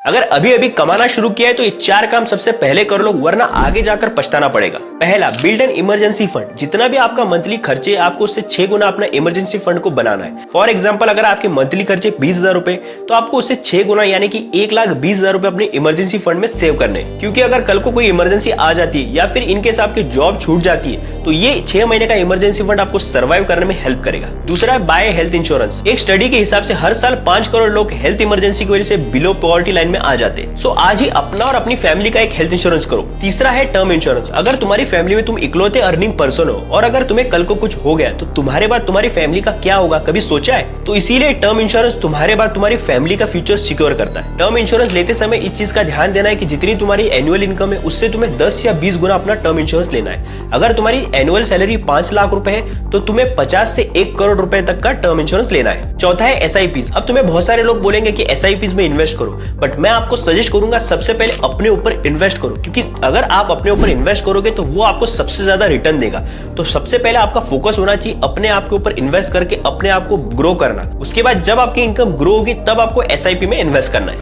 अगर अभी अभी कमाना शुरू किया है तो ये 4 काम सबसे पहले कर लो, वरना आगे जाकर पछताना पड़ेगा। पहला, बिल्ड एन इमरजेंसी फंड। जितना भी आपका मंथली खर्चे, आपको उससे 6 गुना अपना इमरजेंसी फंड को बनाना है। फॉर एग्जांपल, अगर आपके मंथली खर्चे 20,000 रुपए, तो आपको उससे 6 गुना यानी कि 1,20,000 रुपए अपने इमरजेंसी फंड में सेव करने, क्योंकि अगर कल को कोई इमरजेंसी आ जाती है या फिर इनकेस आपकी जॉब छूट जाती है तो ये 6 महीने का इमरजेंसी फंड आपको सर्वाइव करने में हेल्प करेगा। दूसरा है बाय हेल्थ इंश्योरेंस। एक स्टडी के हिसाब से हर साल 5 करोड़ लोग हेल्थ इमरजेंसी की वजह से बिलो पॉवर्टी लाइन में आ जाते हैं। सो आज ही अपना और अपनी फैमिली का एक हेल्थ इंश्योरेंस करो। तीसरा है टर्म इंश्योरेंस। अगर तुम्हारी फैमिली में तुम इकलौते अर्निंग पर्सन हो और अगर तुम्हें कल को कुछ हो गया तो तुम्हारे बाद तुम्हारी फैमिली का क्या होगा, कभी सोचा है? तो इसीलिए टर्म इंश्योरेंस तुम्हारे बाद तुम्हारी फैमिली का फ्यूचर सिक्योर करता है। टर्म इंश्योरेंस लेते समय इस चीज का ध्यान देना है कि जितनी तुम्हारी एनुअल इनकम है उससे तुम्हें 10 या 20 गुना अपना टर्म इंश्योरेंस लेना है। अगर तुम्हारी एनुअल सैलरी 5 लाख रुपए है तो तुम्हें 50 से 1 करोड़ रुपए तक का टर्म इंश्योरेंस लेना है। चौथा है SIPs। अब तुम्हें बहुत सारे लोग बोलेंगे कि SIPs में इन्वेस्ट करो, बट मैं आपको सजेस्ट करूंगा सबसे पहले अपने ऊपर इन्वेस्ट करो, क्योंकि अगर आप अपने ऊपर इन्वेस्ट करोगे तो वो आपको सबसे ज्यादा रिटर्न देगा। तो सबसे पहले आपका फोकस होना चाहिए अपने आप के ऊपर इन्वेस्ट करके अपने आप को ग्रो करना। उसके बाद जब आपकी इनकम ग्रो होगी तब आपको SIP में इन्वेस्ट करना है।